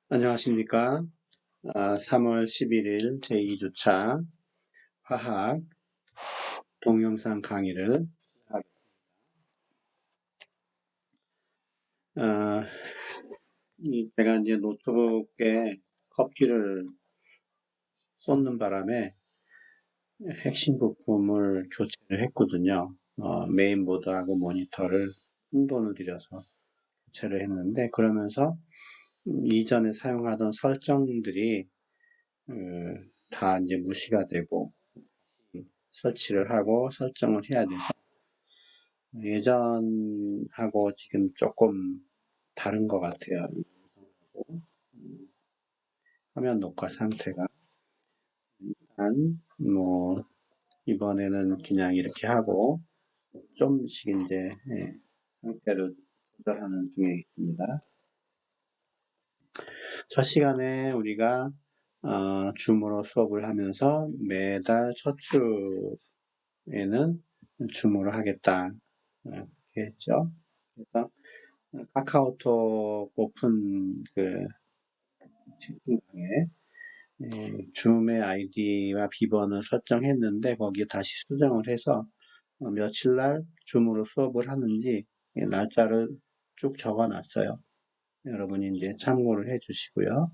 안녕하십니까. 3월 11일 제2주차 화학 동영상 강의를 제가 이제 노트북에 커피를 쏟는 바람에 핵심 부품을 교체를 했거든요. 메인보드하고 모니터를 큰돈을 들여서 교체를 했는데, 그러면서 이전에 사용하던 설정들이 다 이제 무시가 되고 설치를 하고 설정을 해야 돼서 예전하고 지금 조금 다른 것 같아요. 화면 녹화 상태가. 이번에는 그냥 이렇게 하고 좀씩 이제 상태를 조절하는 중에 있습니다. 첫 시간에 우리가 줌으로 수업을 하면서 매달 첫 주에는 줌으로 하겠다 이렇게 했죠. 그래서 카카오톡 오픈 채팅방에 줌의 아이디와 비번을 설정했는데 거기에 다시 수정을 해서 며칠 날 줌으로 수업을 하는지 날짜를 쭉 적어놨어요. 여러분이 이제 참고를 해주시고요.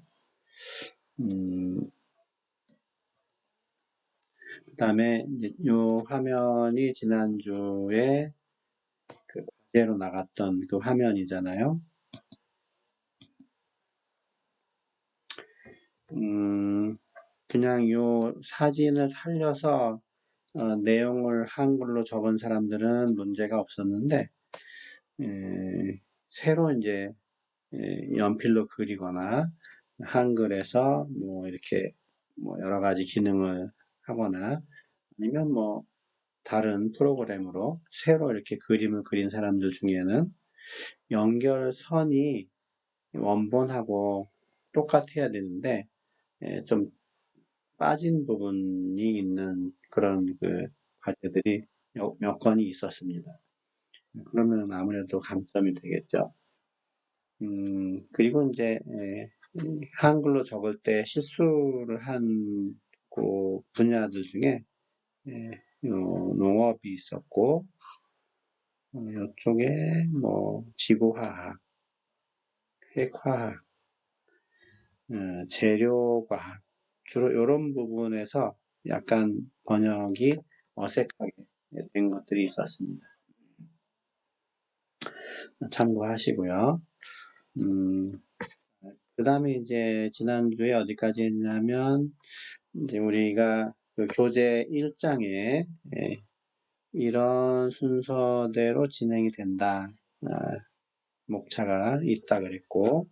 그 다음에 이제 요 화면이 지난주에 그 과제로 나갔던 그 화면이잖아요. 그냥 요 사진을 살려서 내용을 한글로 적은 사람들은 문제가 없었는데 새로 이제 연필로 그리거나 한글에서 뭐 이렇게 뭐 여러 가지 기능을 하거나 아니면 뭐 다른 프로그램으로 새로 이렇게 그림을 그린 사람들 중에는 연결선이 원본하고 똑같아야 되는데 좀 빠진 부분이 있는 그런 그 과제들이 몇 건이 있었습니다. 그러면 아무래도 감점이 되겠죠. 그리고 이제 한글로 적을 때 실수를 한 그 분야들 중에 농업이 있었고 이쪽에 뭐 지구화학, 핵화학, 재료과학 주로 이런 부분에서 약간 번역이 어색하게 된 것들이 있었습니다. 참고하시고요. 그 다음에 이제 지난주에 어디까지 했냐면 이제 우리가 그 교재 1장에 이런 순서대로 진행이 된다. 목차가 있다 그랬고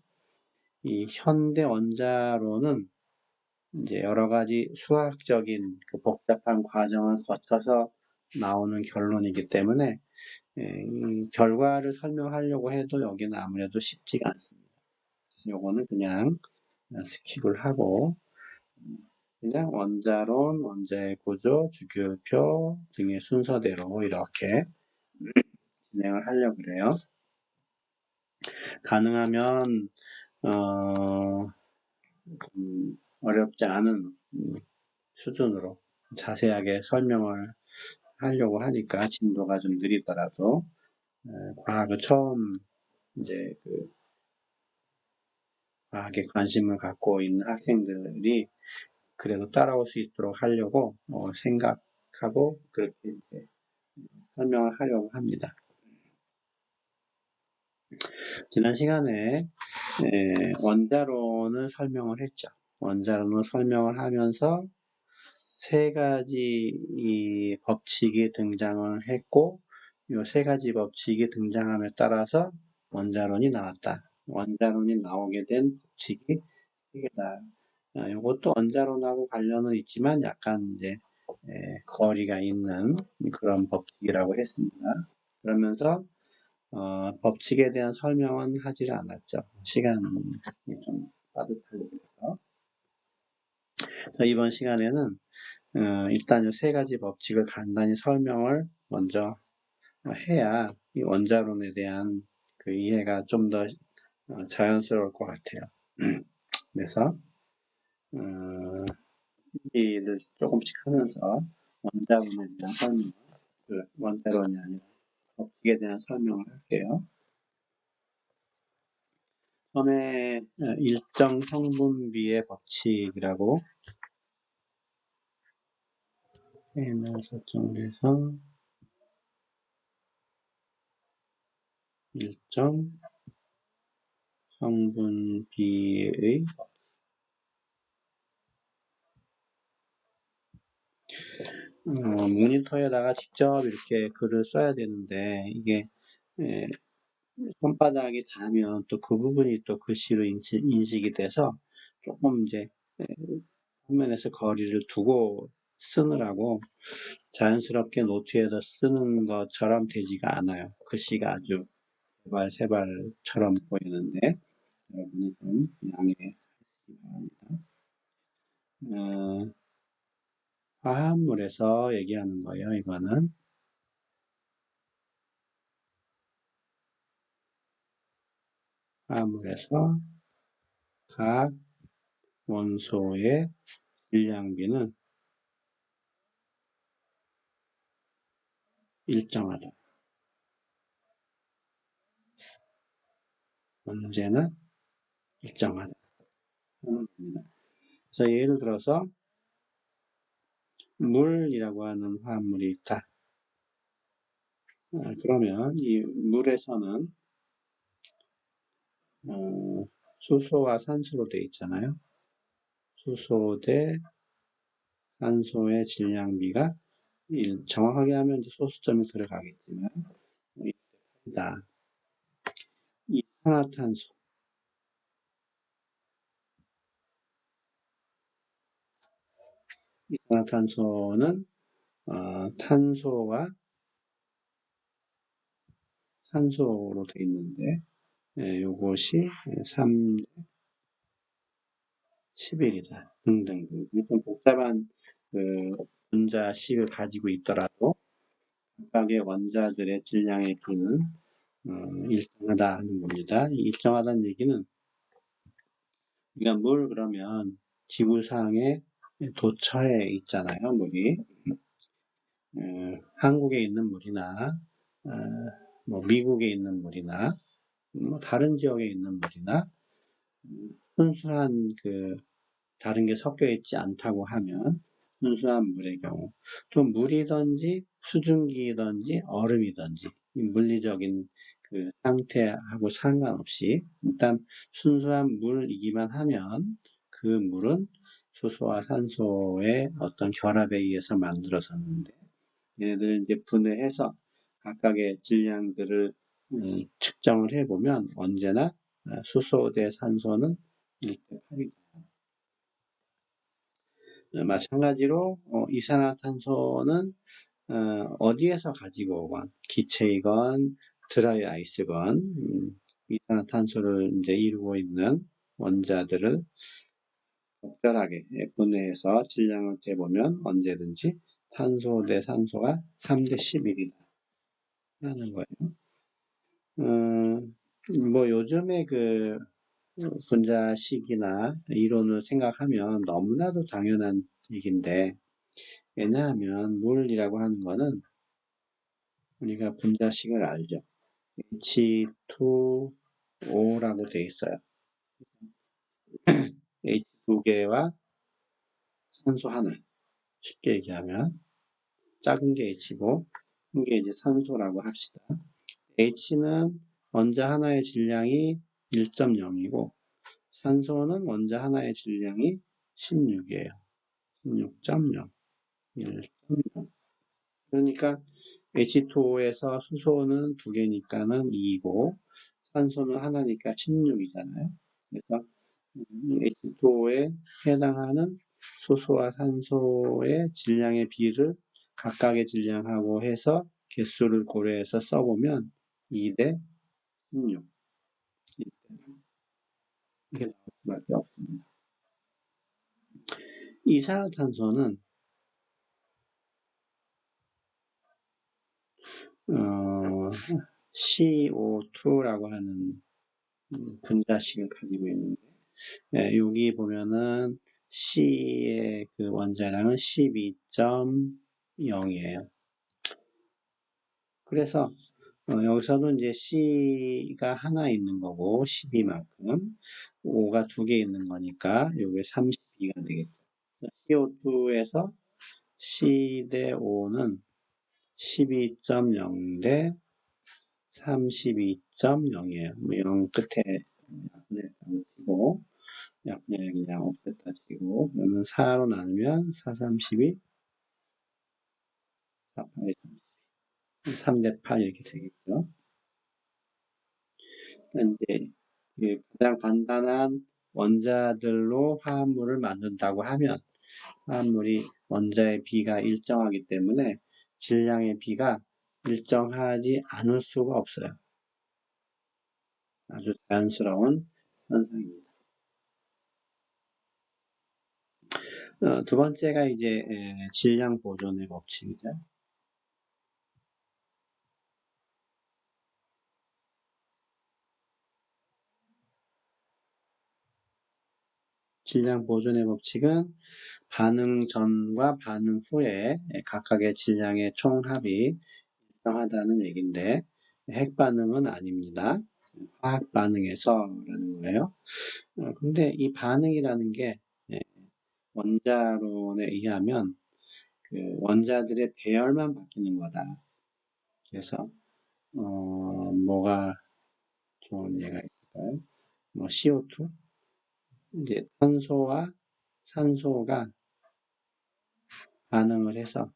이 현대 원자로는 이제 여러 가지 수학적인 그 복잡한 과정을 거쳐서 나오는 결론이기 때문에 이 결과를 설명하려고 해도 여기는 아무래도 쉽지가 않습니다. 그래서 요거는 그냥 스킵을 하고 그냥 원자론, 원자의 구조, 주기율표 등의 순서대로 이렇게 진행을 하려고 그래요. 가능하면 어렵지 않은 수준으로 자세하게 설명을 하려고 하니까 진도가 좀 느리더라도 과학을 처음 이제 그 과학에 관심을 갖고 있는 학생들이 그래도 따라올 수 있도록 하려고 생각하고 그렇게 이제 설명을 하려고 합니다. 지난 시간에 원자론을 설명을 했죠. 원자론을 설명을 하면서 세 가지 이 법칙이 등장을 했고 이 세 가지 법칙이 등장함에 따라서 원자론이 나왔다. 원자론이 나오게 된 법칙이 세 개다. 이것도 원자론하고 관련은 있지만 약간 이제 거리가 있는 그런 법칙이라고 했습니다. 그러면서 법칙에 대한 설명은 하지를 않았죠. 시간이 좀 빠듯하려고 해서 이번 시간에는 일단 이 세 가지 법칙을 간단히 설명을 먼저 해야 이 원자론에 대한 그 이해가 좀 더 자연스러울 것 같아요. 그래서 이를 조금씩 하면서 원자론에 대한 설명, 원자론이 아니라 법칙에 대한 설명을 할게요. 처음에 일정 성분비의 법칙이라고 설정을 해서 일정 성분비의 모니터에다가 직접 이렇게 글을 써야 되는데 이게 손바닥이 닿으면 또 그 부분이 또 글씨로 인식이 돼서 조금 이제 화면에서 거리를 두고 쓰느라고 자연스럽게 노트에서 쓰는 것처럼 되지가 않아요. 글씨가 아주 세발처럼 보이는데 여러분이 좀 양해해 주시기 바랍니다. 화합물에서 얘기하는 거예요. 이거는 화합물에서 각 원소의 질량비는 일정하다. 언제나 일정하다. 그래서 예를 들어서 물이라고 하는 화합물이 있다. 그러면 이 물에서는 수소와 산소로 되어 있잖아요. 수소 대 산소의 질량비가 정확하게 하면 이제 소수점이 들어가겠지만 이다. 이산화탄소 이산화탄소는 탄소와 산소로 되어 있는데 이것이 3, 11이다. 등등. 좀 복잡한 분자식을 가지고 있더라도 각각의 원자들의 질량의 비는 일정하다는 겁니다. 일정하다는 얘기는 우리가 물 그러면 지구상에 도처에 있잖아요. 물이 한국에 있는 물이나 뭐 미국에 있는 물이나 뭐 다른 지역에 있는 물이나 순수한 다른 게 섞여 있지 않다고 하면 순수한 물의 경우 또 물이든지 수증기든지 얼음이든지 물리적인 상태하고 상관없이 일단 순수한 물이기만 하면 그 물은 수소와 산소의 어떤 결합에 의해서 만들어졌는데 얘네들을 이제 분해해서 각각의 질량들을 측정을 해보면 언제나 수소 대 산소는 1대 8이다. 마찬가지로 이산화탄소는 어디에서 가지고 오건 기체이건 드라이 아이스건 이산화탄소를 이제 이루고 있는 원자들을 적절하게 분해해서 질량을 재보면 언제든지 탄소 대 산소가 3대 11이다 하는 거예요. 뭐 요즘에 분자식이나 이론을 생각하면 너무나도 당연한 얘기인데 왜냐하면 물이라고 하는 거는 우리가 분자식을 알죠. H2O라고 되어 있어요. H2개와 산소 하나. 쉽게 얘기하면 작은 게 H고 큰 게 이제 산소라고 합시다. H는 원자 하나의 질량이 1.0이고 산소는 원자 하나의 질량이 16이에요. 16.0, 1.0. 그러니까 H2O에서 수소는 2개니까는 2고 산소는 하나니까 16이잖아요. 그래서 H2O에 해당하는 수소와 산소의 질량의 비를 각각의 질량하고 해서 개수를 고려해서 써보면 2대 16 이렇게 나올 수밖에 없습니다. 이산화탄소는 CO2라고 하는 분자식을 가지고 있는데 여기 보면은 C의 그 원자량은 12.0이에요. 그래서 여기서도 이제 C가 하나 있는 거고 12만큼, O가 두 개 있는 거니까 요게 32가 되겠죠. CO2에서 C 대 O는 12.0 대 32.0이에요. 0 끝에 약분했다고 치고, 약분의 그냥 없앴다 치고, 그러면 4로 나누면 4, 32, 4, 8, 3 대 8 이렇게 되겠죠. 이제 가장 간단한 원자들로 화합물을 만든다고 하면 화합물이 원자의 비가 일정하기 때문에 질량의 비가 일정하지 않을 수가 없어요. 아주 자연스러운 현상입니다. 두 번째가 이제 질량 보존의 법칙이죠. 질량 보존의 법칙은 반응 전과 반응 후에 각각의 질량의 총합이 일정하다는 얘기인데 핵 반응은 아닙니다. 화학 반응에서라는 거예요. 근데 이 반응이라는 게 원자론에 의하면 그 원자들의 배열만 바뀌는 거다. 그래서 뭐가 좋은 예가 있을까요? 뭐 CO2, 이제 탄소와 산소가 반응을 해서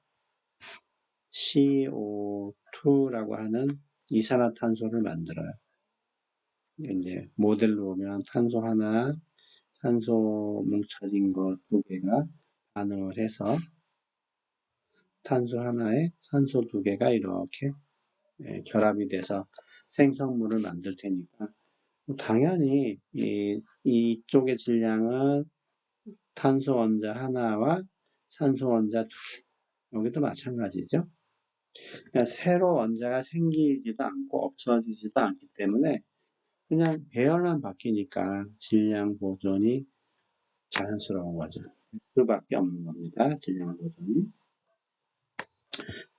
CO2라고 하는 이산화탄소를 만들어요. 이제 모델로 보면 탄소 하나, 산소 뭉쳐진 것 두 개가 반응을 해서 탄소 하나에 산소 두 개가 이렇게 결합이 돼서 생성물을 만들 테니까 당연히 이쪽의 질량은 탄소 원자 하나와 산소 원자 두 개, 여기도 마찬가지죠. 그러니까 새로 원자가 생기지도 않고 없어지지도 않기 때문에 그냥 배열만 바뀌니까 질량 보존이 자연스러운 거죠. 수밖에 없는 겁니다. 질량 보존이.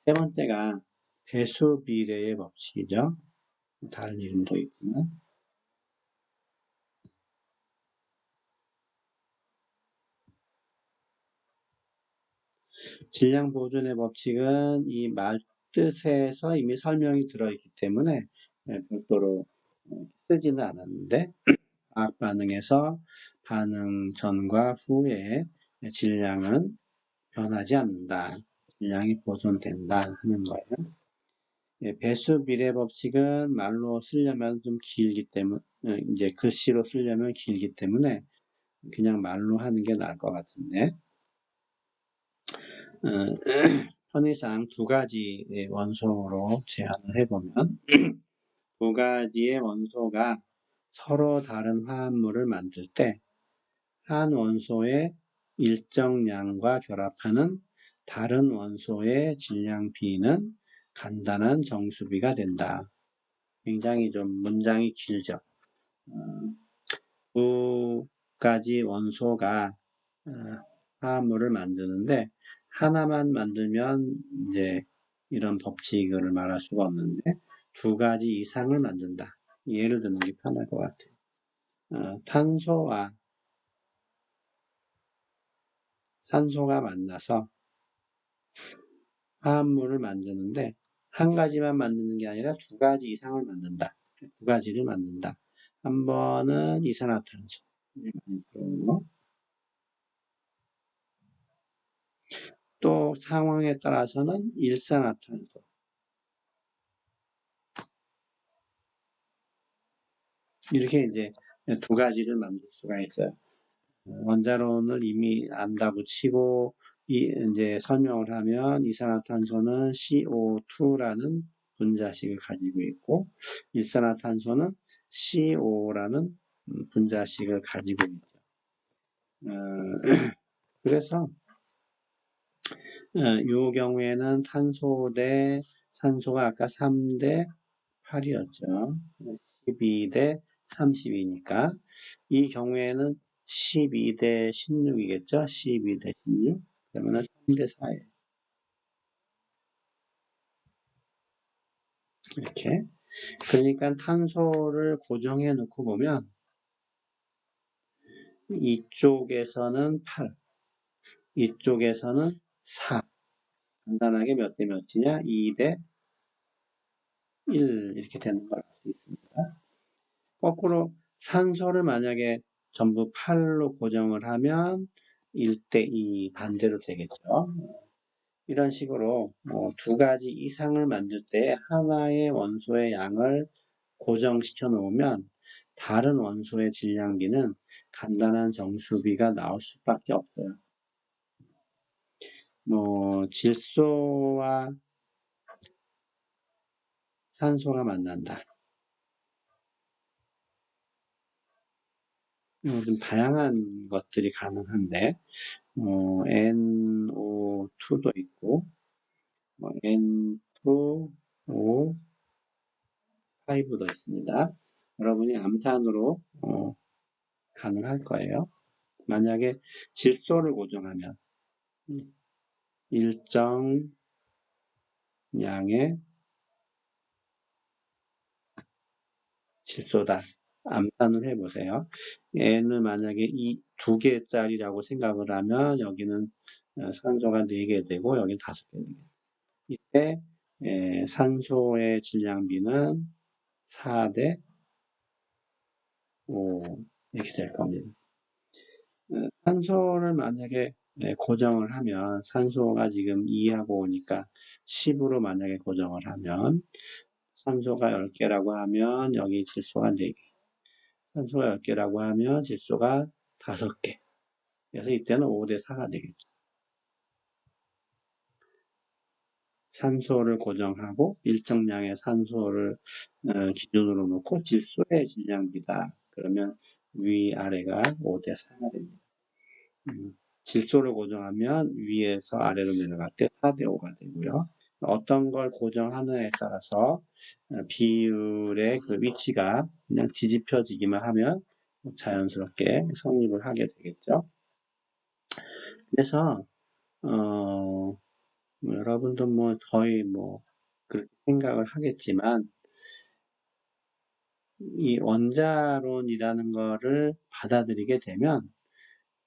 세 번째가 배수 비례의 법칙이죠. 다른 이름도 있지만 질량 보존의 법칙은 이 말 뜻에서 이미 설명이 들어있기 때문에 별도로 쓰지는 않았는데 화학 반응에서 반응 전과 후에 질량은 변하지 않는다. 질량이 보존된다 하는 거예요. 배수 비례 법칙은 말로 쓰려면 좀 길기 때문에 이제 글씨로 쓰려면 길기 때문에 그냥 말로 하는 게 나을 것 같은데 편의상 두 가지의 원소로 제안을 해보면 두 가지의 원소가 서로 다른 화합물을 만들 때 한 원소의 일정량과 결합하는 다른 원소의 질량 비는 간단한 정수비가 된다. 굉장히 좀 문장이 길죠. 두 가지 원소가 화합물을 만드는데 하나만 만들면 이제 이런 법칙을 말할 수가 없는데 두 가지 이상을 만든다. 예를 드는 게 편할 것 같아요. 탄소와 산소가 만나서 화합물을 만드는데 한 가지만 만드는 게 아니라 두 가지 이상을 만든다. 두 가지를 만든다. 한 번은 이산화탄소. 또 상황에 따라서는 일산화탄소. 이렇게 이제 두 가지를 만들 수가 있어요. 원자론을 이미 안다고 치고 이제 설명을 하면 이산화탄소는 CO2라는 분자식을 가지고 있고 일산화탄소는 CO라는 분자식을 가지고 있죠. 그래서 이 경우에는 탄소 대 산소가 아까 3 대 8이었죠. 12 대 32니까 이 경우에는 12대 16이겠죠? 12대 16. 그러면은 3대 4예요. 이렇게. 그러니까 탄소를 고정해 놓고 보면 이쪽에서는 8, 이쪽에서는 4. 간단하게 몇 대 몇이냐? 2대 1 이렇게 되는 걸 알 수 있습니다. 거꾸로 산소를 만약에 전부 8로 고정을 하면 1대 2 반대로 되겠죠. 이런 식으로 두 가지 이상을 만들 때 하나의 원소의 양을 고정시켜 놓으면 다른 원소의 질량비는 간단한 정수비가 나올 수밖에 없어요. 질소와 산소가 만난다. 좀 다양한 것들이 가능한데 NO2도 있고 N2O5도 있습니다. 여러분이 암산으로 가능할 거예요. 만약에 질소를 고정하면 일정 양의 질소다. 암산을 해보세요. N을 만약에 두 개짜리라고 생각을 하면 여기는 산소가 4개 되고 여기는 5개 되고 이때 산소의 질량비는 4대 5 이렇게 될 겁니다. 산소를 만약에 고정을 하면 산소가 지금 2하고 5니까 10으로 만약에 고정을 하면 산소가 10개라고 하면 여기 질소가 4개, 산소가 10개라고 하면 질소가 5개. 그래서 이때는 5대 4가 되겠죠. 산소를 고정하고 일정량의 산소를 기준으로 놓고 질소의 질량비다. 그러면 위아래가 5대 4가 됩니다. 질소를 고정하면 위에서 아래로 내려갈 때 4대 5가 되고요. 어떤 걸 고정하느냐에 따라서 비율의 그 위치가 그냥 뒤집혀지기만 하면 자연스럽게 성립을 하게 되겠죠. 그래서 여러분도 거의 그렇게 생각을 하겠지만 이 원자론이라는 거를 받아들이게 되면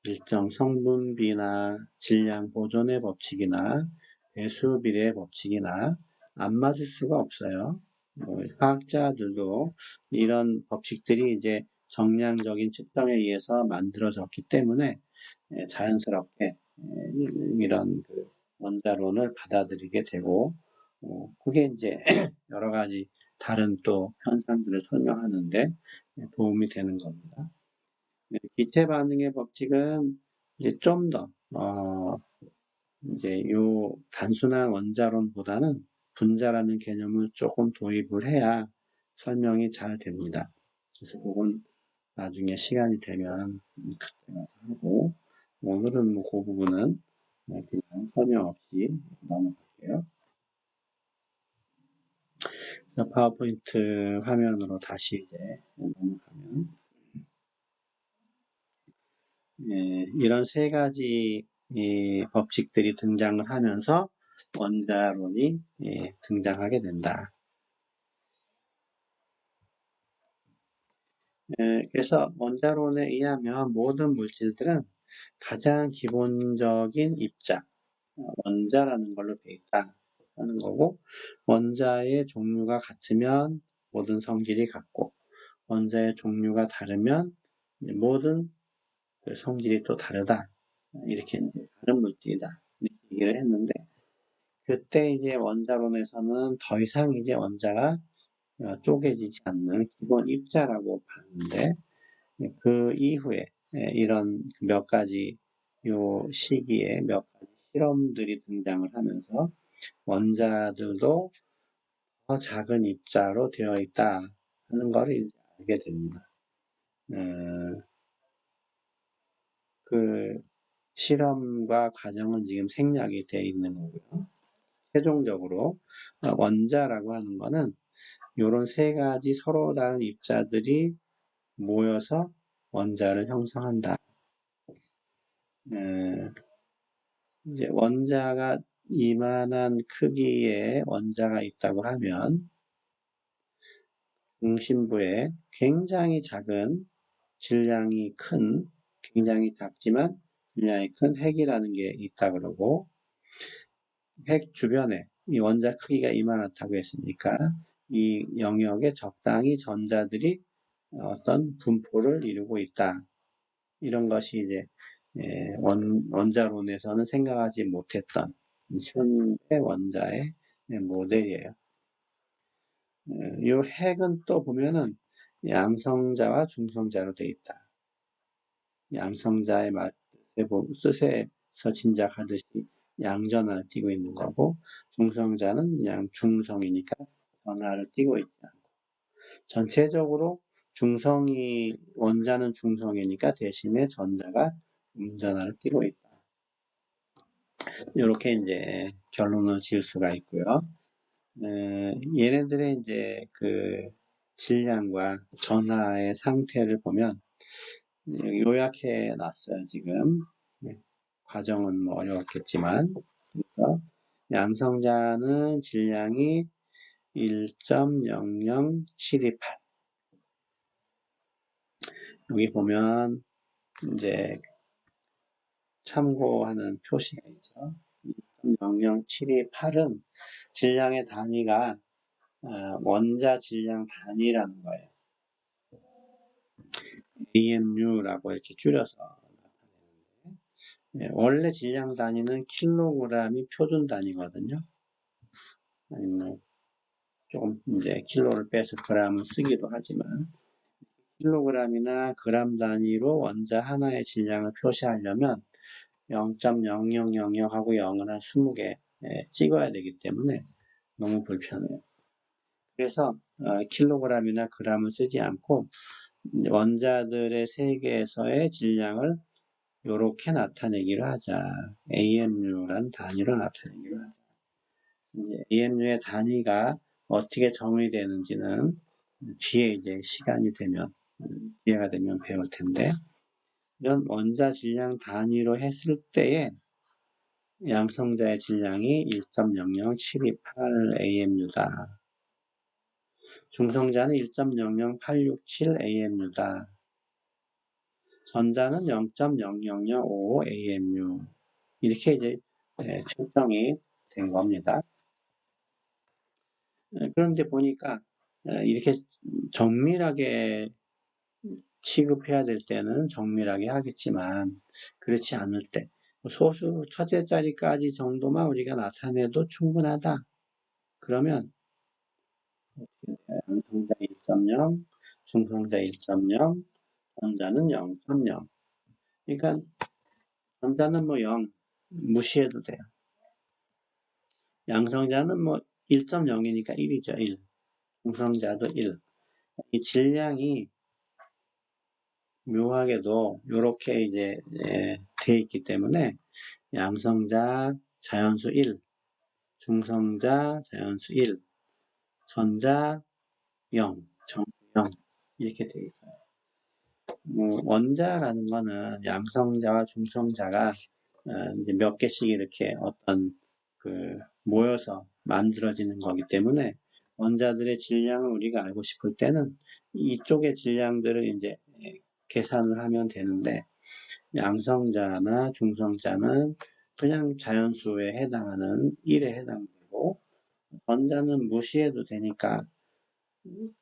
일정 성분비나 질량 보존의 법칙이나 배수 비례의 법칙이나 안 맞을 수가 없어요. 화학자들도 이런 법칙들이 이제 정량적인 측정에 의해서 만들어졌기 때문에 자연스럽게 이런 그 원자론을 받아들이게 되고 그게 이제 여러 가지 다른 또 현상들을 설명하는데 도움이 되는 겁니다. 기체 반응의 법칙은 이제 좀 더, 이제 요 단순한 원자론보다는 분자라는 개념을 조금 도입을 해야 설명이 잘 됩니다. 그래서 그건 나중에 시간이 되면 그때 가서 하고, 오늘은 그 부분은 그냥 설명 없이 넘어갈게요. 그래서 파워포인트 화면으로 다시 이제 넘어가면, 이런 세 가지 법칙들이 등장을 하면서 원자론이 등장하게 된다. 그래서 원자론에 의하면 모든 물질들은 가장 기본적인 입자, 원자라는 걸로 되어 있다 하는 거고, 원자의 종류가 같으면 모든 성질이 같고, 원자의 종류가 다르면 모든 성질이 또 다르다. 이렇게 다른 물질이다. 이렇게 얘기를 했는데, 그때 이제 원자론에서는 더 이상 이제 원자가 쪼개지지 않는 기본 입자라고 봤는데, 그 이후에 이런 몇 가지 요 시기에 몇 가지 실험들이 등장을 하면서 원자들도 더 작은 입자로 되어 있다 하는 것을 이제 알게 됩니다. 그 실험과 과정은 지금 생략이 되어 있는 거고요. 최종적으로 원자라고 하는 거는 이런 세 가지 서로 다른 입자들이 모여서 원자를 형성한다. 이제 원자가 이만한 크기의 원자가 있다고 하면 중심부에 굉장히 작은 질량이 큰, 굉장히 작지만 질량이 큰 핵이라는 게 있다 그러고, 핵 주변에 이 원자 크기가 이만하다고 했으니까 이 영역에 적당히 전자들이 어떤 분포를 이루고 있다. 이런 것이 이제 원자론에서는 생각하지 못했던 현대 원자의 모델이에요. 이 핵은 또 보면은 양성자와 중성자로 되어 있다. 양성자의 뜻에서 짐작하듯이 양전하를 띠고 있는 거고, 중성자는 그냥 중성이니까 전하를 띠고 있지 않고, 전체적으로 원자는 중성이니까 대신에 전자가 중전하를 띠고 있다. 이렇게 이제 결론을 지을 수가 있고요. 얘네들의 이제 그 질량과 전하의 상태를 보면 요약해 놨어요, 지금. 과정은 뭐 어려웠겠지만. 그래서 양성자는 질량이 1.00728. 여기 보면 이제 참고하는 표시가 있죠. 1.00728은 질량의 단위가 원자 질량 단위라는 거예요. AMU라고 이렇게 줄여서 나타내는데, 원래 질량 단위는 킬로그램이 표준 단위거든요. 아니면 조금 이제 킬로를 빼서 그램을 쓰기도 하지만, 킬로그램이나 그램 단위로 원자 하나의 질량을 표시하려면 0.0000하고 0을 한 20개 찍어야 되기 때문에 너무 불편해요. 그래서 킬로그램이나 그램을 쓰지 않고 원자들의 세계에서의 질량을 이렇게 나타내기로 하자. AMU란 단위로 나타내기로 하자. AMU의 단위가 어떻게 정의되는지는 뒤에 이제 시간이 되면, 기회가 되면 배울 텐데, 이런 원자 질량 단위로 했을 때에 양성자의 질량이 1.00728 AMU다. 중성자는 1.00867 AMU다. 전자는 0.00055 AMU. 이렇게 이제 측정이 된 겁니다. 그런데 보니까 이렇게 정밀하게 취급해야 될 때는 정밀하게 하겠지만 그렇지 않을 때 소수 첫째 자리까지 정도만 우리가 나타내도 충분하다. 그러면 양성자 1.0, 중성자 1.0, 전자는 0.0. 그러니까 전자는 뭐 0 무시해도 돼요. 양성자는 뭐 1.0이니까 1이죠. 1. 중성자도 1. 이 질량이 묘하게도 이렇게 이제 돼 있기 때문에 양성자 자연수 1, 중성자 자연수 1, 전자 0, 정수 0 이렇게 돼 있어요. 원자라는 거는 양성자와 중성자가 이제 몇 개씩 이렇게 어떤 모여서 만들어지는 거기 때문에 원자들의 질량을 우리가 알고 싶을 때는 이쪽의 질량들을 이제 계산을 하면 되는데, 양성자나 중성자는 그냥 자연수에 해당하는 1에 해당되고, 전자는 무시해도 되니까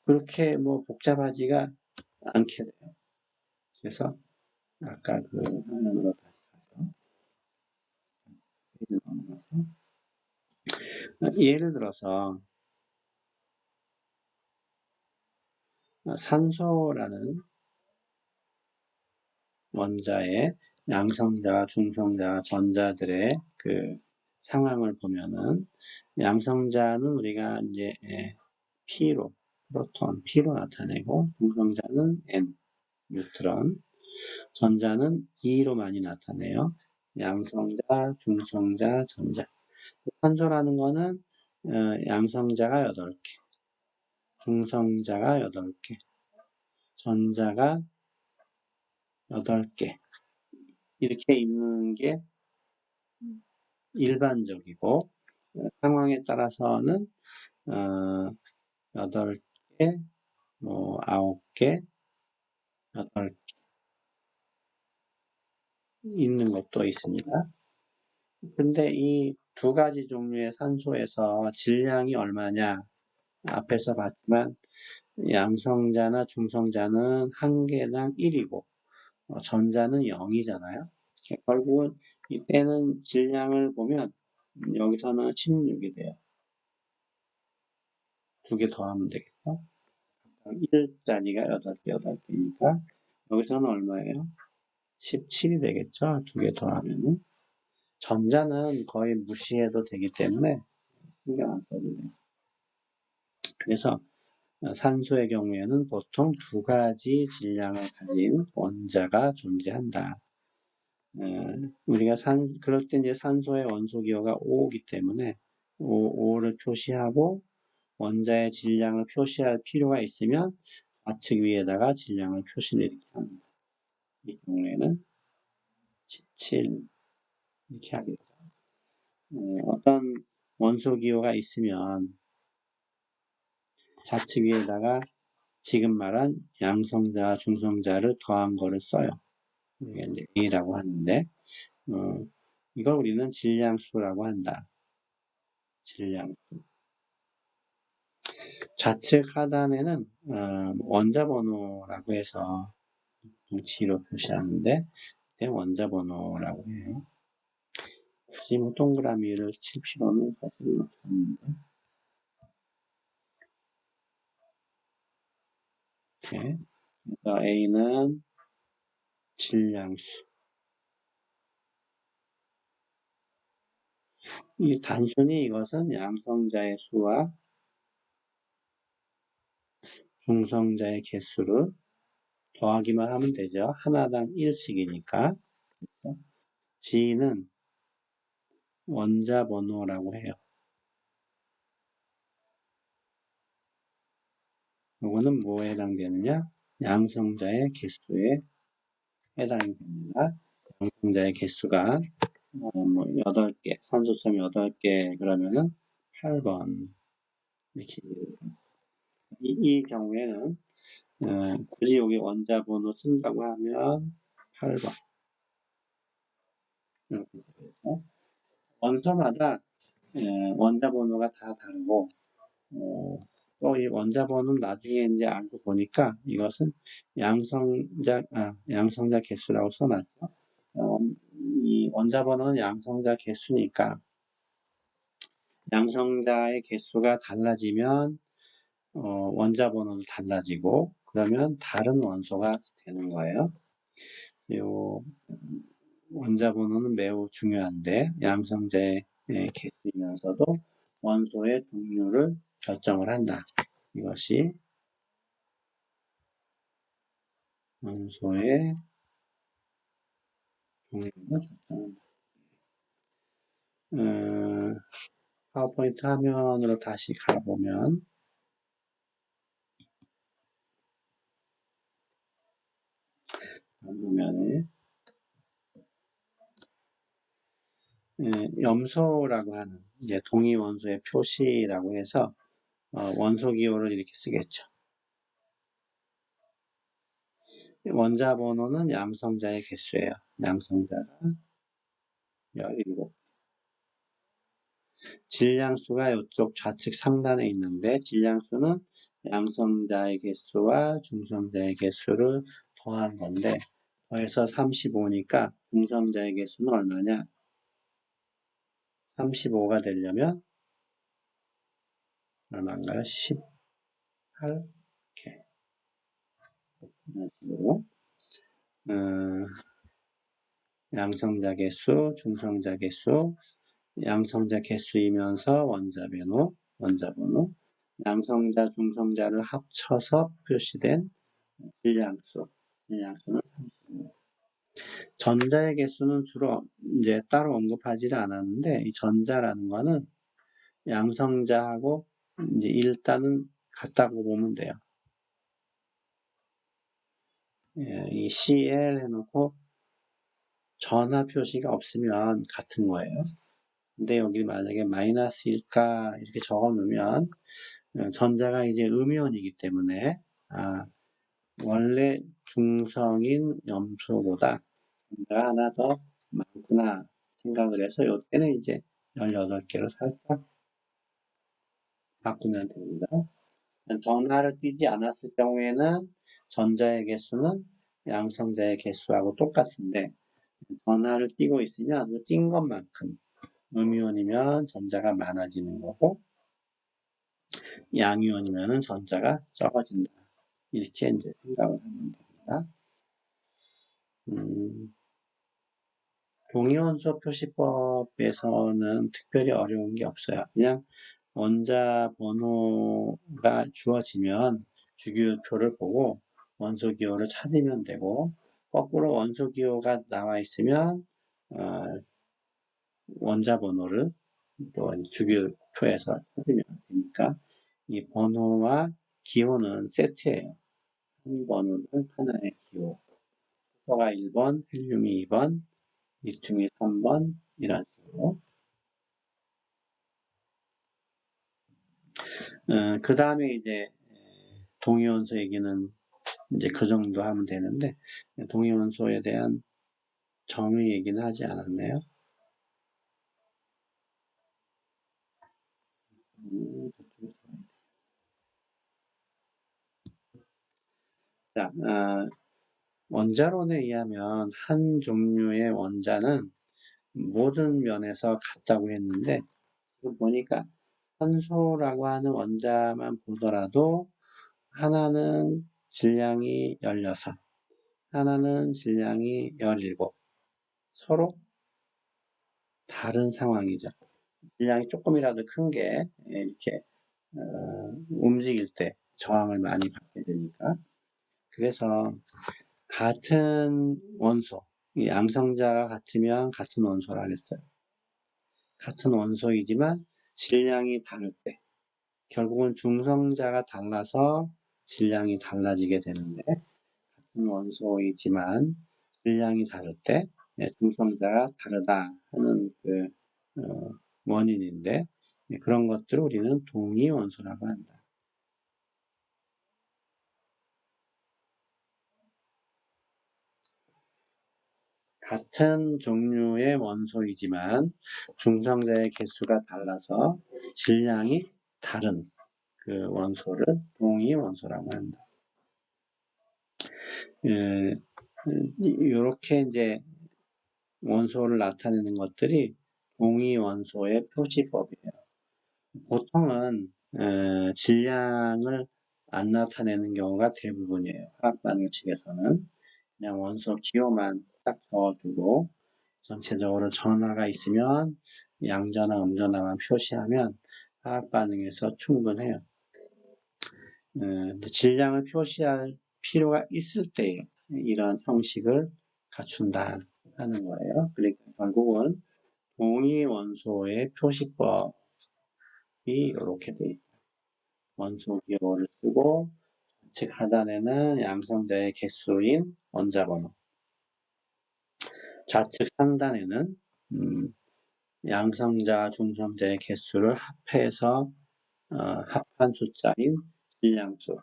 그렇게 뭐 복잡하지가 않게 돼요. 그래서 아까 그 화면으로 다시 가서 페이지 넘어가서 예를 들어서 산소라는 원자의 양성자와 중성자와 전자들의 그 상황을 보면은, 양성자는 우리가 이제 P로, 프로톤 P로 나타내고, 중성자는 N, 뉴트론, 전자는 E로 많이 나타내요. 양성자, 중성자, 전자. 산소라는 거는 양성자가 8개, 중성자가 8개, 전자가 8개. 이렇게 있는 게 일반적이고, 상황에 따라서는, 8개, 9개, 8개 있는 것도 있습니다. 근데 이 두 가지 종류의 산소에서 질량이 얼마냐? 앞에서 봤지만, 양성자나 중성자는 한 개당 1이고, 전자는 0이잖아요. 결국은 이때는 질량을 보면 여기서는 16이 돼요. 두 개 더하면 되겠죠. 1짜리가 8개, 8개니까 여기서는 얼마예요? 17이 되겠죠. 두 개 더하면은. 전자는 거의 무시해도 되기 때문에 신경 안 써도 돼요. 그래서 산소의 경우에는 보통 두 가지 질량을 가진 원자가 존재한다. 우리가 그럴 때 이제 산소의 원소 기호가 5기 때문에 5를 표시하고 원자의 질량을 표시할 필요가 있으면 좌측 위에다가 질량을 표시를 이렇게 합니다. 이 경우에는 17 이렇게 하겠죠. 어떤 원소 기호가 있으면 좌측 위에다가 지금 말한 양성자, 중성자를 더한 거를 써요. 이게 이제 A라고 하는데 이걸 우리는 질량수라고 한다. 질량수. 좌측 하단에는 원자 번호라고 해서 동치로 표시하는데 원자 번호라고 해요. 굳이 뭐 동그라미를 칠 필요는 사실 없는데 이렇게. 그래서 A는 질량수. 이 단순히 이것은 양성자의 수와 중성자의 개수를 더하기만 하면 되죠. 하나당 1씩이니까. G는 원자 번호라고 해요. 이거는 뭐에 해당되느냐? 양성자의 개수에 해당이 됩니다. 양성자의 개수가 8개, 산소점이 8개 그러면은 8번 이렇게 이 경우에는 굳이 여기 원자 번호 쓴다고 하면 8번 이렇게 되죠. 원소마다 원자 번호가 다 다르고 또 이 원자 번호는 나중에 이제 알고 보니까 이것은 양성자 개수라고 써놨죠. 이 원자 번호는 양성자 개수니까 양성자의 개수가 달라지면 원자 번호도 달라지고 그러면 다른 원소가 되는 거예요. 요 원자 번호는 매우 중요한데 양성자의 개수이면서도 원소의 종류를 결정을 한다. 이것이 원소의 종류를 결정한다. 파워포인트 화면으로 다시 가보면 염소라고 하는 이제 동위 원소의 표시라고 해서 원소 기호를 이렇게 쓰겠죠. 원자 번호는 양성자의 개수예요. 양성자가 17. 질량수가 이쪽 좌측 상단에 있는데 질량수는 양성자의 개수와 중성자의 개수를 더한 건데 더해서 35니까 중성자의 개수는 얼마냐? 35가 되려면 얼마인가요? 18? 이렇게. 양성자 개수, 중성자 개수, 양성자 개수이면서 원자 번호, 양성자, 중성자를 합쳐서 표시된 질량수는 35. 전자의 개수는 주로 이제 따로 언급하지를 않았는데 이 전자라는 거는 양성자하고 이제 일단은 같다고 보면 돼요. 이 CL 해놓고 전하 표시가 없으면 같은 거예요. 근데 여기 만약에 마이너스일까 이렇게 적어 놓으면 전자가 이제 음이온이기 때문에 원래 중성인 염소보다 전자가 하나 더 많구나 생각을 해서 이때는 이제 18개로 살짝 바꾸면 됩니다. 전하를 띄지 않았을 경우에는 전자의 개수는 양성자의 개수하고 똑같은데 전하를 띄고 있으면 그 띈 것만큼 음이온이면 전자가 많아지는 거고 양이온이면 전자가 적어진다. 이렇게 이제 생각을 하면 됩니다. 동위원소 표시법에서는 특별히 어려운 게 없어요. 그냥 원자 번호가 주어지면 주기율표를 보고 원소 기호를 찾으면 되고 거꾸로 원소 기호가 나와 있으면 원자 번호를 또 주기율표에서 찾으면 되니까 이 번호와 기호는 세트예요. 한 번호는 하나의 기호. 수소가 1번, 헬륨이 2번, 리튬이 3번 이런 식으로. 그 다음에 이제 동위원소 얘기는 이제 그 정도 하면 되는데 동위원소에 대한 정의 얘기는 하지 않았네요. 자, 원자론에 의하면 한 종류의 원자는 모든 면에서 같다고 했는데 지금 보니까 산소라고 하는 원자만 보더라도 하나는 질량이 16, 하나는 질량이 17. 서로 다른 상황이죠. 질량이 조금이라도 큰 게 이렇게 움직일 때 저항을 많이 받게 되니까. 그래서 같은 원소, 이 양성자가 같으면 같은 원소라 그랬어요. 같은 원소이지만 질량이 다를 때 결국은 중성자가 달라서 질량이 달라지게 되는데 같은 원소이지만 질량이 다를 때 중성자가 다르다 하는 그 원인인데 그런 것들을 우리는 동위 원소라고 한다. 같은 종류의 원소이지만 중성자의 개수가 달라서 질량이 다른 그 원소를 동위 원소라고 한다. 이렇게 이제 원소를 나타내는 것들이 동위 원소의 표시법이에요. 보통은 질량을 안 나타내는 경우가 대부분이에요. 화학 반응 측에서는 그냥 원소 기호만 딱 적어주고 전체적으로 전하가 있으면 양전하, 음전하만 표시하면 화학 반응에서 충분해요. 질량을 표시할 필요가 있을 때 이런 형식을 갖춘다 하는 거예요. 그러니까 결국은 동위 원소의 표시법이 이렇게 돼 있다. 원소 기호를 쓰고 좌측 하단에는 양성자의 개수인 원자번호, 좌측 상단에는 양성자, 중성자의 개수를 합해서 합한 숫자인 질량수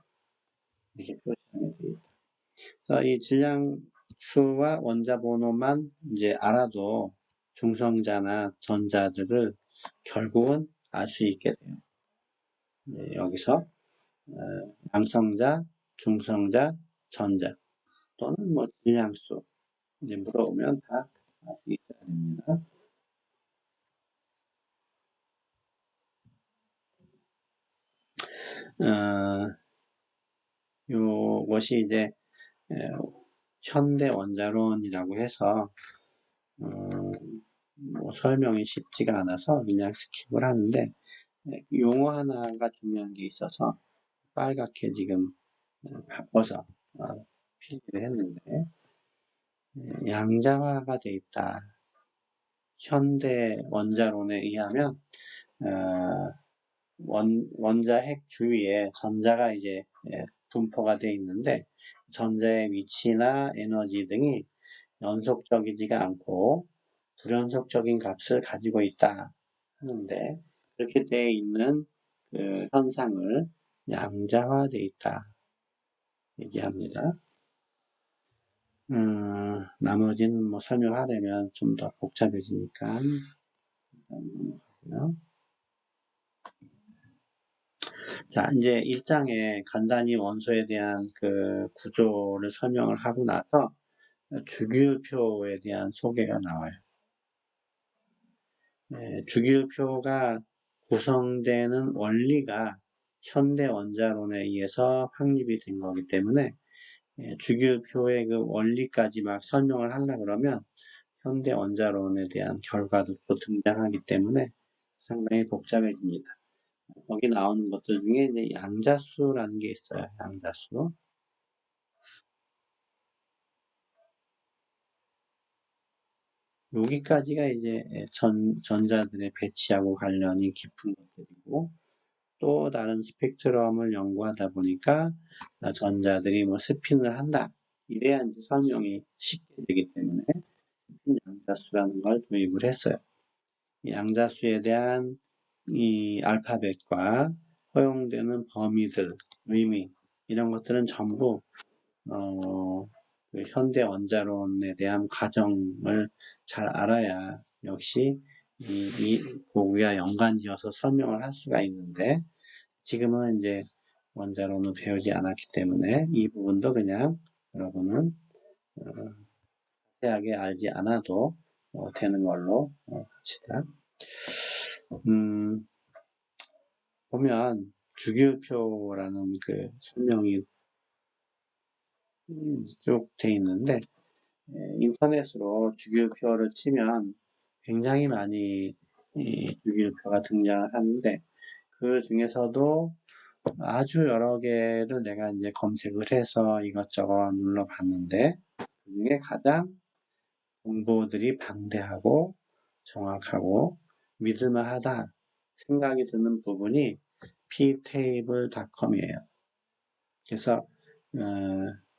이렇게 표시하면 됩니다. 그래서 이 질량수와 원자 번호만 이제 알아도 중성자나 전자들을 결국은 알 수 있게 돼요. 네, 여기서 양성자, 중성자, 전자 또는 뭐 질량수 이제 물어보면 다 알 수 있어야 됩니다. 요것이 이제 현대 원자론이라고 해서 뭐 설명이 쉽지가 않아서 그냥 스킵을 하는데 용어 하나가 중요한 게 있어서 빨갛게 지금 바꿔서 필기를 했는데 양자화가 돼 있다. 현대 원자론에 의하면 원자 핵 주위에 전자가 이제 분포가 되어 있는데 전자의 위치나 에너지 등이 연속적이지가 않고 불연속적인 값을 가지고 있다 하는데 그렇게 되어 있는 그 현상을 양자화되어 있다 얘기합니다. 나머지는 뭐 설명하려면 좀 더 복잡해지니까 넘어가고요. 자, 이제 1장에 간단히 원소에 대한 그 구조를 설명을 하고 나서 주기율표에 대한 소개가 나와요. 주기율표가 구성되는 원리가 현대 원자론에 의해서 확립이 된 거기 때문에 주기율표의 그 원리까지 막 설명을 하려고 그러면 현대 원자론에 대한 결과도 또 등장하기 때문에 상당히 복잡해집니다. 거기 나오는 것들 중에 이제 양자수라는 게 있어요. 양자수. 여기까지가 이제 전자들의 배치하고 관련이 깊은 것들이고 또 다른 스펙트럼을 연구하다 보니까 전자들이 뭐 스핀을 한다. 이래야 이제 설명이 쉽게 되기 때문에 스핀 양자수라는 걸 도입을 했어요. 이 양자수에 대한 이 알파벳과 허용되는 범위들, 의미 이런 것들은 전부 그 현대 원자론에 대한 과정을 잘 알아야 역시 이 보기와 연관지어서 설명을 할 수가 있는데 지금은 이제 원자론을 배우지 않았기 때문에 이 부분도 그냥 여러분은 자세하게 알지 않아도 되는 걸로 합시다. 보면 주기율표라는 그 설명이 쭉 돼 있는데 인터넷으로 주기율표를 치면 굉장히 많이 주기율표가 등장을 하는데 그 중에서도 아주 여러 개를 내가 이제 검색을 해서 이것저것 눌러봤는데 그 중에 가장 정보들이 방대하고 정확하고 믿을만하다 생각이 드는 부분이 ptable.com이에요. 그래서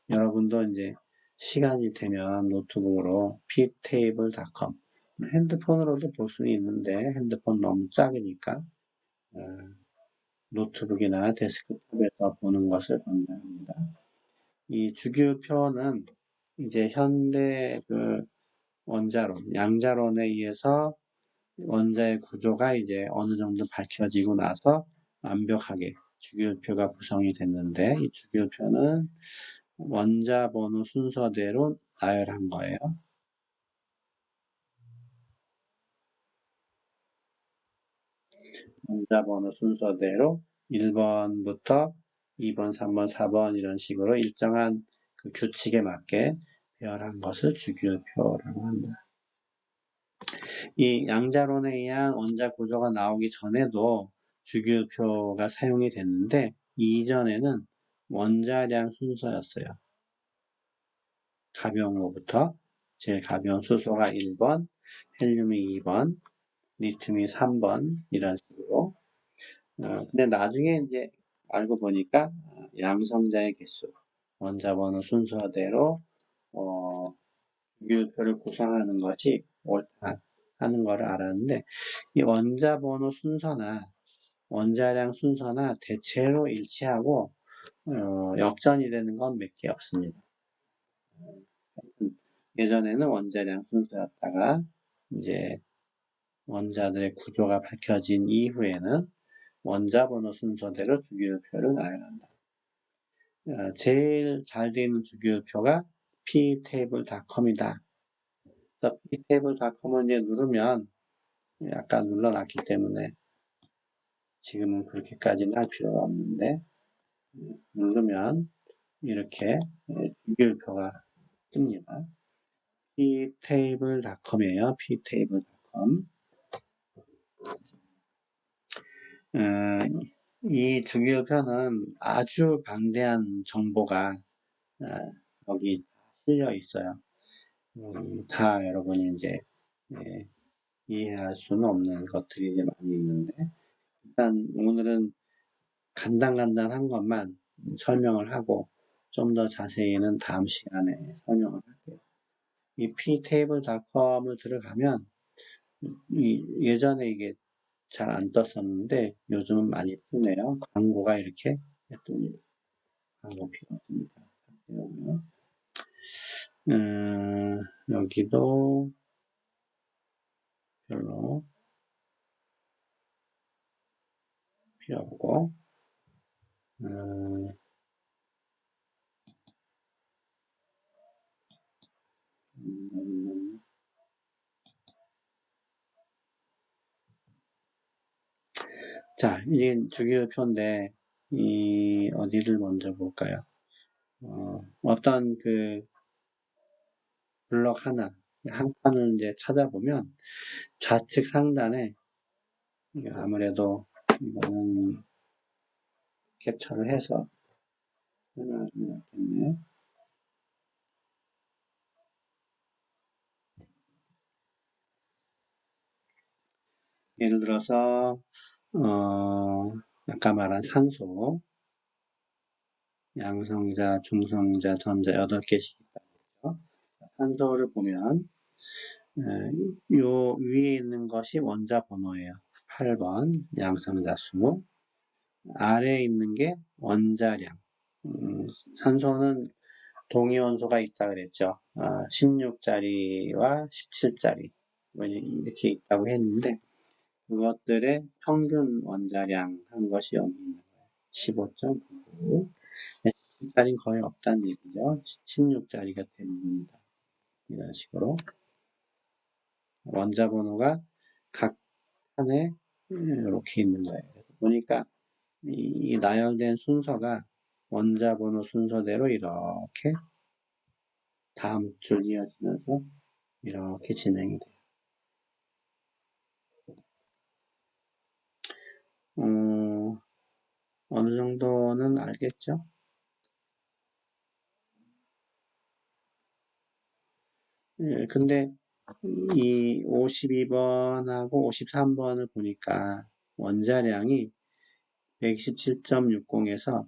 여러분도 이제 시간이 되면 노트북으로 ptable.com 핸드폰으로도 볼 수는 있는데 핸드폰 너무 작으니까 노트북이나 데스크톱에서 보는 것을 권장합니다. 이 주기율표는 이제 현대 그 원자론, 양자론에 의해서 원자의 구조가 이제 어느 정도 밝혀지고 나서 완벽하게 주기율표가 구성이 됐는데 이 주기율표는 원자 번호 순서대로 나열한 거예요. 원자 번호 순서대로 1번부터 2번, 3번, 4번 이런 식으로 일정한 그 규칙에 맞게 배열한 것을 주기율표라고 한다. 이 양자론에 의한 원자 구조가 나오기 전에도 주기율표가 사용이 됐는데 이전에는 원자량 순서였어요. 가벼운 것부터 제일 가벼운 수소가 1번, 헬륨이 2번, 리튬이 3번 이런 식으로. 근데 나중에 이제 알고 보니까 양성자의 개수, 원자 번호 순서대로 주기율표를 구성하는 것이 옳다 하는 것을 알았는데 이 원자 번호 순서나 원자량 순서나 대체로 일치하고 역전이 되는 건 몇 개 없습니다. 예전에는 원자량 순서였다가 이제 원자들의 구조가 밝혀진 이후에는 원자 번호 순서대로 주기율표를 나열한다. 제일 잘 되어 있는 주기율표가 ptable.com이다. ptable.com을 이제 누르면 약간 눌러놨기 때문에 지금은 그렇게까지는 할 필요가 없는데 누르면 이렇게 주기율표가 뜹니다. ptable.com이에요. ptable.com. 이 주기율표는 아주 방대한 정보가 여기 실려 있어요. 다 여러분이 이제 이해할 수는 없는 것들이 이제 많이 있는데 일단 오늘은 간단한 것만 설명을 하고 좀 더 자세히는 다음 시간에 설명을 할게요. 이 ptable.com을 들어가면 예전에 이게 잘 안 떴었는데 요즘은 많이 뜨네요. 광고가 이렇게 했더니 광고 필요 없습니다. 여기도 별로 필요 없고 자, 이게 주기율표인데 이 어디를 먼저 볼까요? 어떤 그 블럭 하나 한 칸을 이제 찾아보면 좌측 상단에 아무래도 이거는 캡처를 해서 설명을 해야겠네요. 예를 들어서 아까 말한 산소 양성자, 중성자, 전자 8개씩 있다고 했죠. 산소를 보면 요 위에 있는 것이 원자 번호예요. 8번 양성자 수. 아래에 있는 게 원자량. 산소는 동위원소가 있다 그랬죠. 16짜리와 17짜리 이렇게 있다고 했는데 그것들의 평균 원자량 한 것이 여기 있는 거예요. 15.99. 17짜리는 거의 없다는 얘기죠. 16짜리가 대부분이다. 이런 식으로 원자 번호가 각 칸에 이렇게 있는 거예요. 보니까 이 나열된 순서가 원자 번호 순서대로 이렇게 다음 줄 이어지면서 이렇게 진행이 돼요. 어느 정도는 알겠죠? 예, 근데 이 52번하고 53번을 보니까 원자량이 127.60에서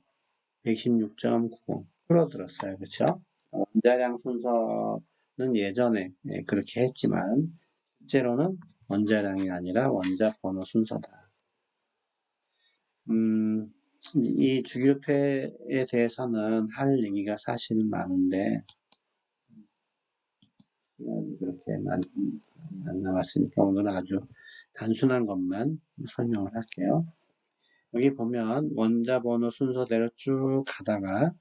116.90 줄어들었어요. 그렇죠? 원자량 순서는 예전에 그렇게 했지만 실제로는 원자량이 아니라 원자 번호 순서다. 이 주기율표에 대해서는 할 얘기가 사실은 많은데 그렇게 안 남았으니까 오늘은 아주 단순한 것만 설명을 할게요. 여기 보면 원자 번호 순서대로 쭉 가다가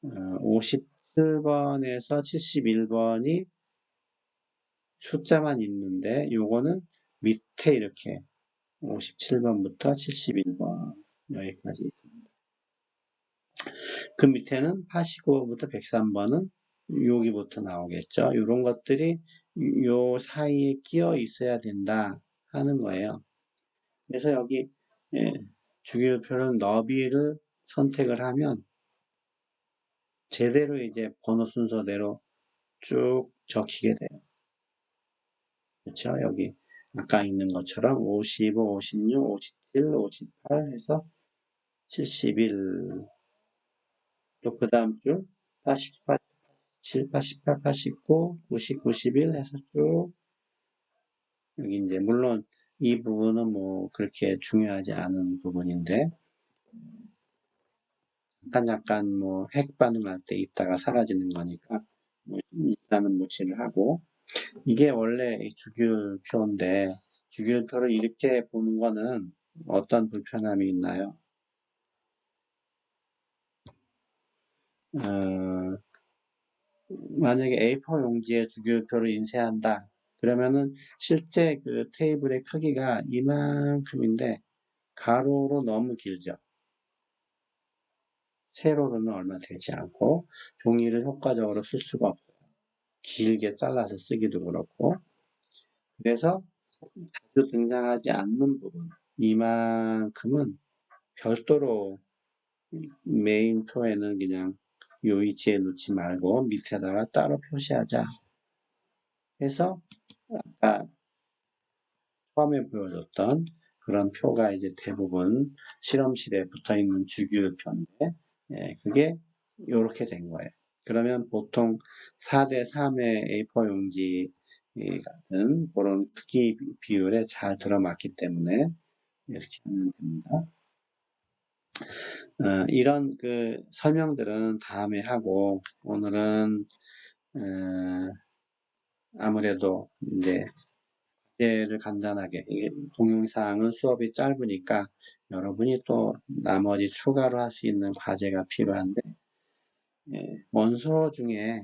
57번에서 71번이 숫자만 있는데 요거는 밑에 이렇게 57번부터 71번 여기까지 있습니다. 그 밑에는 89번부터 103번은 여기부터 나오겠죠. 이런 것들이 요 사이에 끼어 있어야 된다 하는 거예요. 그래서 여기 주기율표는 너비를 선택을 하면 제대로 이제 번호 순서대로 쭉 적히게 돼요. 그렇죠? 여기 아까 있는 것처럼 55, 56, 57, 58 해서 71, 또 그 다음 줄 88, 87, 88, 89, 90, 91 해서 쭉 여기 이제 물론 이 부분은 뭐 그렇게 중요하지 않은 부분인데 약간 뭐 핵 반응할 때 있다가 사라지는 거니까 뭐 일단은 무시를 하고 이게 원래 주기율표인데 주기율표를 이렇게 보는 거는 어떤 불편함이 있나요? 만약에 A4 용지에 주기율표를 인쇄한다. 그러면은 실제 그 테이블의 크기가 이만큼인데 가로로 너무 길죠. 세로로는 얼마 되지 않고 종이를 효과적으로 쓸 수가 없어요. 길게 잘라서 쓰기도 그렇고. 그래서 자주 등장하지 않는 부분, 이만큼은 별도로 메인 표에는 그냥 요 위치에 놓지 말고 밑에다가 따로 표시하자 해서 아까 처음에 보여줬던 그런 표가 이제 대부분 실험실에 붙어 있는 주기율표인데 그게 이렇게 된 거예요. 그러면 보통 4대3의 A4 용지 같은 그런 크기 비율에 잘 들어맞기 때문에 이렇게 하면 됩니다. 이런 그 설명들은 다음에 하고 오늘은 아무래도 이제 예를 간단하게 이게 동영상은 수업이 짧으니까 여러분이 또 나머지 추가로 할 수 있는 과제가 필요한데 원소 중에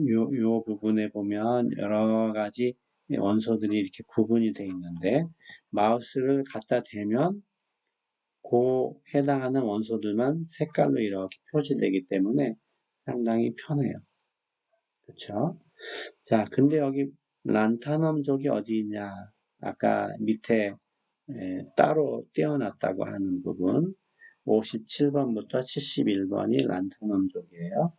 요 부분에 보면 여러 가지 원소들이 이렇게 구분이 되어 있는데 마우스를 갖다 대면 그 해당하는 원소들만 색깔로 이렇게 표시되기 때문에 상당히 편해요. 그렇죠? 자, 근데 여기 란타넘족이 어디 있냐? 아까 밑에 따로 떼어놨다고 하는 부분 57번부터 71번이 란타넘족이에요.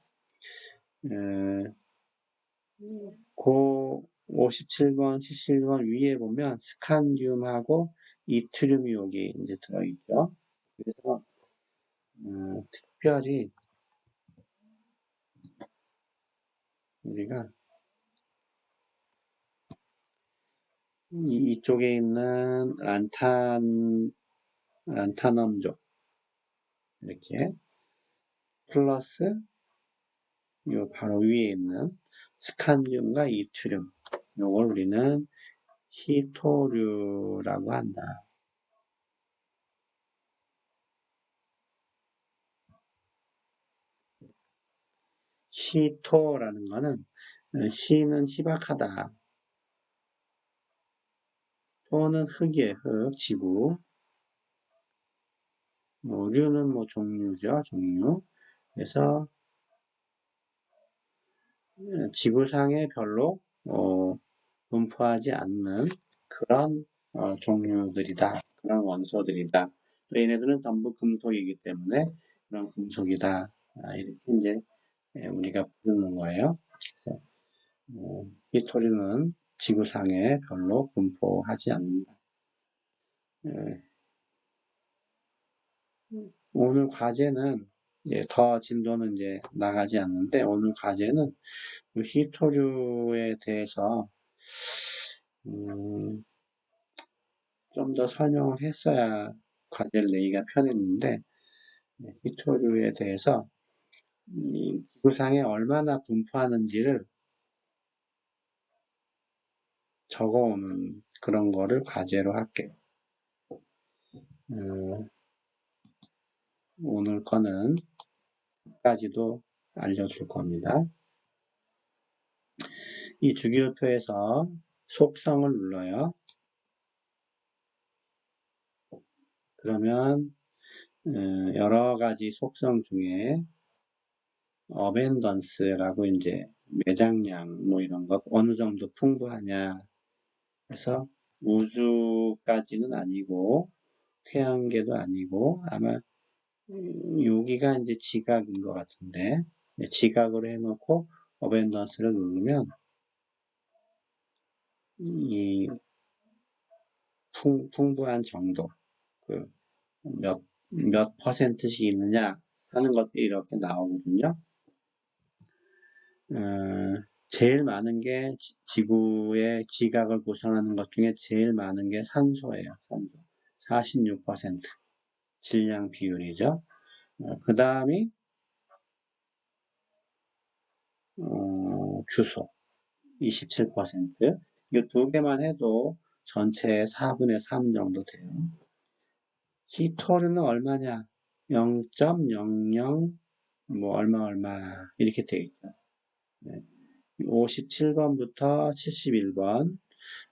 그 57번, 71번 위에 보면 스칸듐하고 이트륨이 여기 이제 들어있죠. 그래서 특별히 우리가 이쪽에 있는 란타넘족 이렇게 플러스 요 바로 위에 있는 스칸듐과 이트륨 요걸 우리는 히토류라고 한다. 히토라는 거는 히는 희박하다. 토는 흙이에요. 흙, 지구. 류는 뭐 종류죠. 종류. 그래서 지구상에 별로 분포하지 않는 그런 종류들이다. 그런 원소들이다. 또 얘네들은 전부 금속이기 때문에 그런 금속이다. 이렇게 이제 우리가 부르는 거예요. 그래서 히토리는 지구상에 별로 분포하지 않는다. 오늘 과제는 더 진도는 이제 나가지 않는데 오늘 과제는 히토류에 대해서 좀 더 설명을 했어야 과제를 내기가 편했는데 히토류에 대해서 이 지구상에 얼마나 분포하는지를 적어오는 그런 거를 과제로 할게요. 오늘 거는 까지도 알려줄 겁니다. 이 주기율표에서 속성을 눌러요. 그러면 여러 가지 속성 중에 어벤던스라고 이제 매장량 뭐 이런 거 어느 정도 풍부하냐 그래서 우주까지는 아니고 태양계도 아니고 아마 여기가 이제 지각인 것 같은데 지각으로 해놓고 어벤던스를 누르면 이 풍부한 정도 그 몇 퍼센트씩 있느냐 하는 것들이 이렇게 나오거든요. 제일 많은 게 지구의 지각을 구성하는 것 중에 제일 많은 게 산소예요. 산소. 46% 질량 비율이죠. 그 다음이 규소 27%. 이 두 개만 해도 전체의 4분의 3 정도 돼요. 히토류는 얼마냐? 0.00 뭐 얼마 이렇게 되어 있죠. 57번부터 71번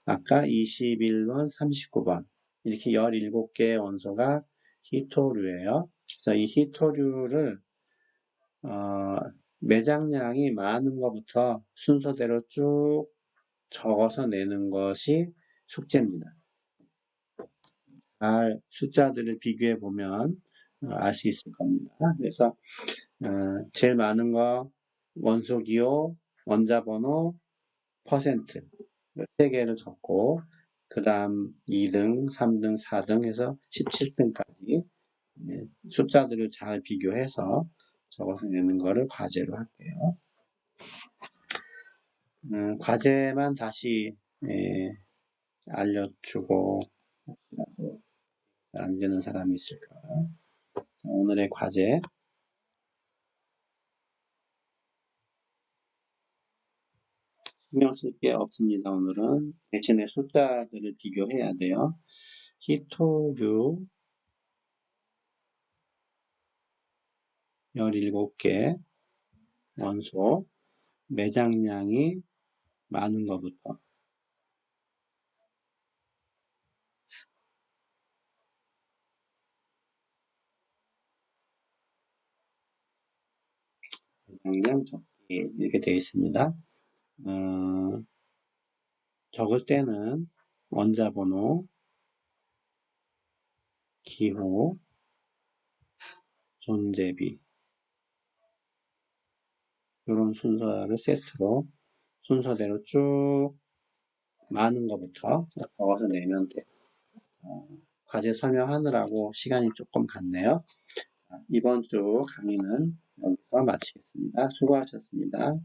아까 21번, 39번 이렇게 17개의 원소가 히토류예요. 그래서 이 히토류를 매장량이 많은 것부터 순서대로 쭉 적어서 내는 것이 숙제입니다. 숫자들을 비교해 보면 알 수 있을 겁니다. 그래서 제일 많은 거 원소 기호, 원자 번호, 퍼센트 3개를 적고 그 다음 2등, 3등, 4등 해서 17등까지 숫자들을 잘 비교해서 적어서 내는 거를 과제로 할게요. 과제만 다시 알려주고 혹시라도 잘 안 되는 사람이 있을까? 자, 오늘의 과제 신경 쓸 게 없습니다. 오늘은 대신에 숫자들을 비교해야 돼요. 히토류 17개 원소 매장량이 많은 것부터 매장량 적기 이렇게 되어 있습니다. 적을 때는 원자번호, 기호, 존재비 이런 순서를 세트로 순서대로 쭉 많은 것부터 적어서 내면 돼요. 과제 설명하느라고 시간이 조금 갔네요. 이번 주 강의는 여기서 마치겠습니다. 수고하셨습니다.